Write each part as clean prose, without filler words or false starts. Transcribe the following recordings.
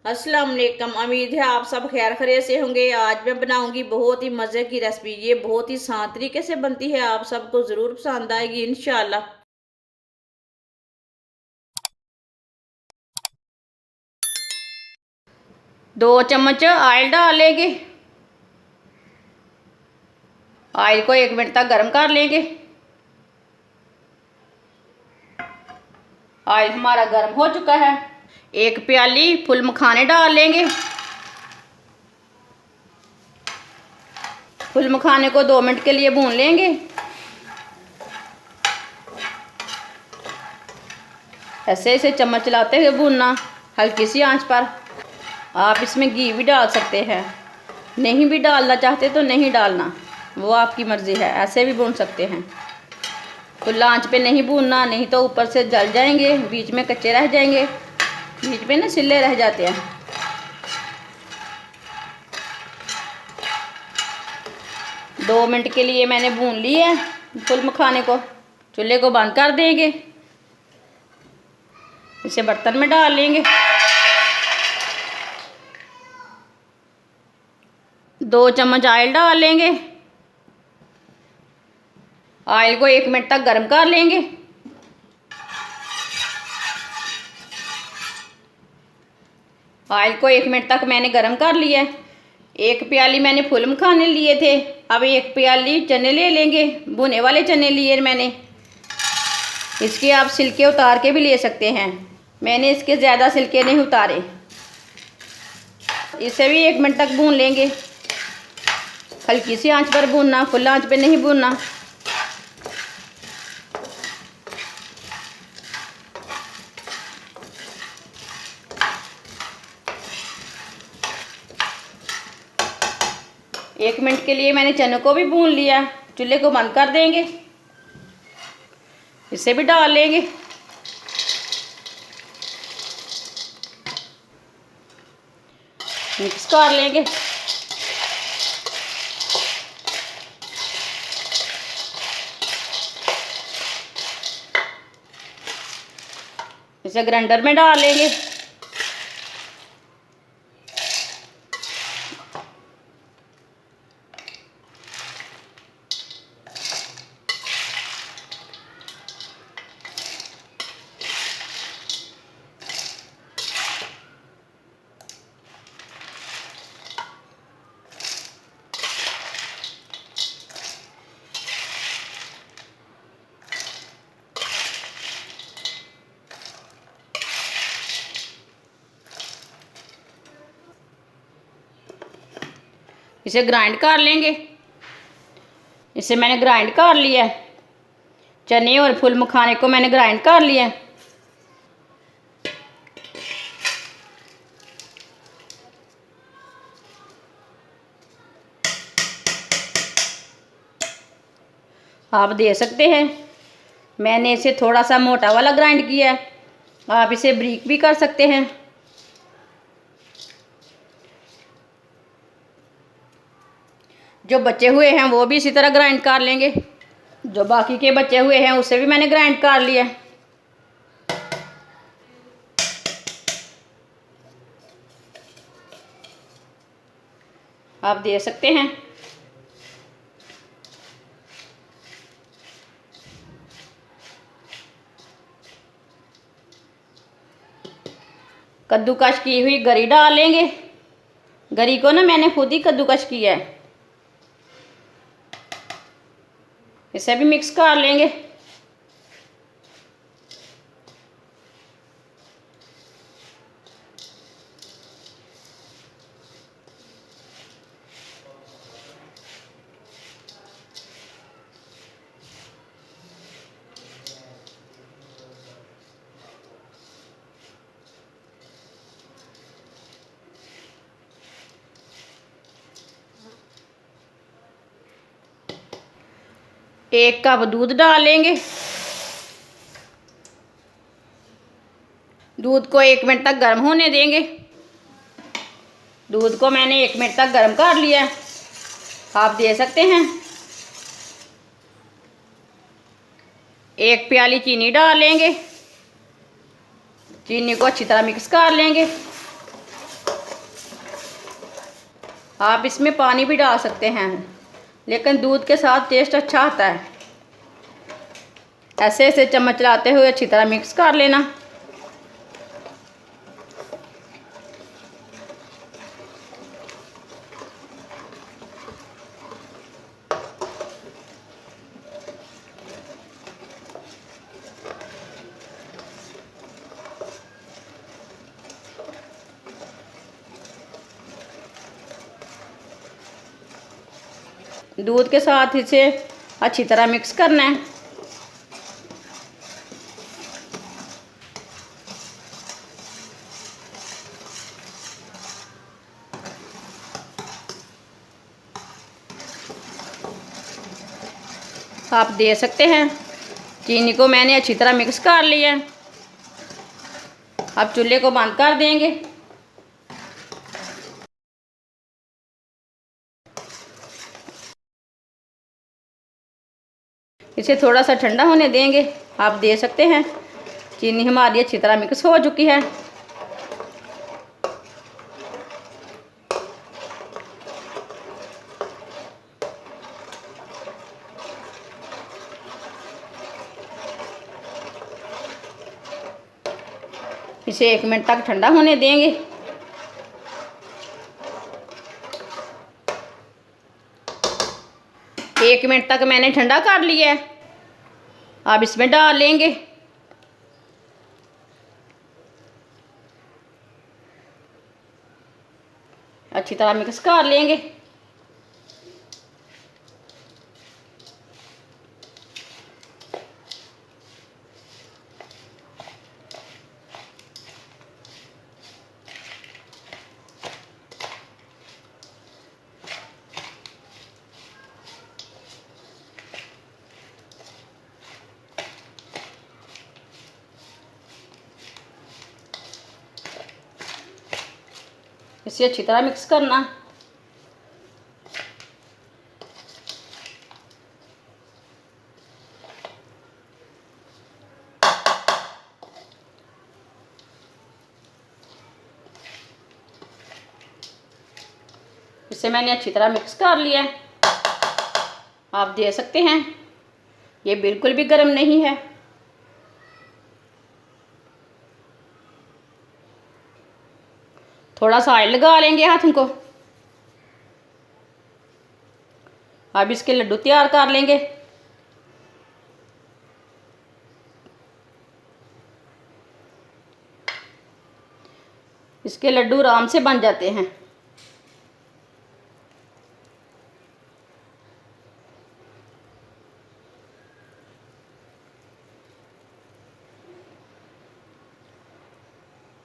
अस्सलाम वालेकुम। उम्मीद है आप सब खैर खैरियत से होंगे। आज मैं बनाऊंगी बहुत ही मज़े की रेसिपी। ये बहुत ही आसान तरीके से बनती है, आप सबको ज़रूर पसंद आएगी इंशाल्लाह। 2 चम्मच ऑयल डाल लेंगे। ऑयल को 1 मिनट तक गर्म कर लेंगे। ऑयल हमारा गर्म हो चुका है। 1 प्याली फुल मखाने डाल लेंगे। फुल मखाने को 2 मिनट के लिए भून लेंगे। ऐसे ऐसे चम्मच चलाते हुए भूनना, हल्की सी आंच पर। आप इसमें घी भी डाल सकते हैं, नहीं भी डालना चाहते तो नहीं डालना, वो आपकी मर्ज़ी है। ऐसे भी भून सकते हैं। खुला आंच पे नहीं भूनना, नहीं तो ऊपर से जल जाएंगे, बीच में कच्चे रह जाएंगे, बीच में ना छिल्ले रह जाते हैं। 2 मिनट के लिए मैंने भून ली है फुल मखाने को। चूल्हे को बंद कर देंगे। इसे बर्तन में डाल लेंगे। 2 चम्मच ऑयल डाल लेंगे। ऑयल को 1 मिनट तक गर्म कर लेंगे। ऑयल को 1 मिनट तक मैंने गर्म कर लिया है। 1 प्याली मैंने फुल मखाने लिए थे, अब 1 प्याली चने ले लेंगे। भुने वाले चने लिए मैंने। इसके आप छिलके उतार के भी ले सकते हैं, मैंने इसके ज़्यादा छिलके नहीं उतारे। इसे भी 1 मिनट तक भून लेंगे। हल्की सी आंच पर भूनना, फुल आंच पे नहीं भूनना। एक मिनट के लिए मैंने चनों को भी भून लिया। चूल्हे को बंद कर देंगे। इसे भी डाल लेंगे। मिक्स कर लेंगे। इसे ग्राइंडर में डाल लेंगे। इसे ग्राइंड कर लेंगे। इसे मैंने ग्राइंड कर लिया है। चने और फुल मखाने को मैंने ग्राइंड कर लिया है। आप दे सकते हैं, मैंने इसे थोड़ा सा मोटा वाला ग्राइंड किया है। आप इसे बारीक भी कर सकते हैं। जो बचे हुए हैं वो भी इसी तरह ग्राइंड कर लेंगे। जो बाकी के बचे हुए हैं उसे भी मैंने ग्राइंड कर लिया। आप दे सकते हैं। कद्दूकश की हुई गरी डाल लेंगे। गरी को ना मैंने खुद ही कद्दूकश किया है। इसे भी मिक्स कर लेंगे। एक कप दूध डाल लेंगे। दूध को 1 मिनट तक गर्म होने देंगे। दूध को मैंने 1 मिनट तक गर्म कर लिया है। आप दे सकते हैं। 1 प्याली चीनी डाल लेंगे। चीनी को अच्छी तरह मिक्स कर लेंगे। आप इसमें पानी भी डाल सकते हैं, लेकिन दूध के साथ टेस्ट अच्छा आता है। ऐसे ऐसे चम्मच चलाते हुए अच्छी तरह मिक्स कर लेना। दूध के साथ इसे अच्छी तरह मिक्स करना है। आप दे सकते हैं। चीनी को मैंने अच्छी तरह मिक्स कर लिया है। अब चूल्हे को बंद कर देंगे। इसे थोड़ा सा ठंडा होने देंगे। आप दे सकते हैं। चीनी हमारी अच्छी तरह मिक्स हो चुकी है। इसे 1 मिनट तक ठंडा होने देंगे। एक मिनट तक मैंने ठंडा कर लिया है। अब इसमें डाल लेंगे। अच्छी तरह मिक्स कर लेंगे। इसे अच्छी तरह मिक्स करना। इसे मैंने अच्छी तरह मिक्स कर लिया है। आप दे सकते हैं। ये बिल्कुल भी गर्म नहीं है। थोड़ा सा ऑयल लगा लेंगे हाथों को। अब इसके लड्डू तैयार कर लेंगे। इसके लड्डू आराम से बन जाते हैं।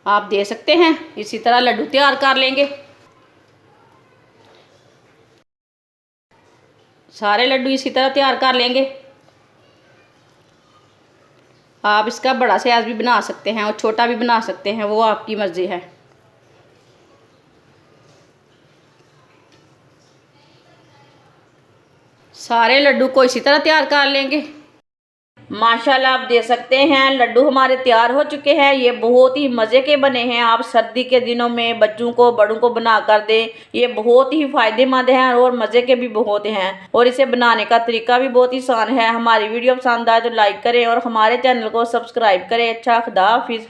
आप दे सकते हैं। इसी तरह लड्डू तैयार कर लेंगे। सारे लड्डू इसी तरह तैयार कर लेंगे। आप इसका बड़ा साइज भी बना सकते हैं और छोटा भी बना सकते हैं, वो आपकी मर्ज़ी है। सारे लड्डू को इसी तरह तैयार कर लेंगे। माशाल्लाह आप दे सकते हैं। लड्डू हमारे तैयार हो चुके हैं। ये बहुत ही मज़े के बने हैं। आप सर्दी के दिनों में बच्चों को बड़ों को बना कर दें। ये बहुत ही फ़ायदेमंद हैं और मज़े के भी बहुत हैं। और इसे बनाने का तरीका भी बहुत ही आसान है। हमारी वीडियो पसंद आए तो लाइक करें और हमारे चैनल को सब्सक्राइब करें। अच्छा, खुदा हाफिज़।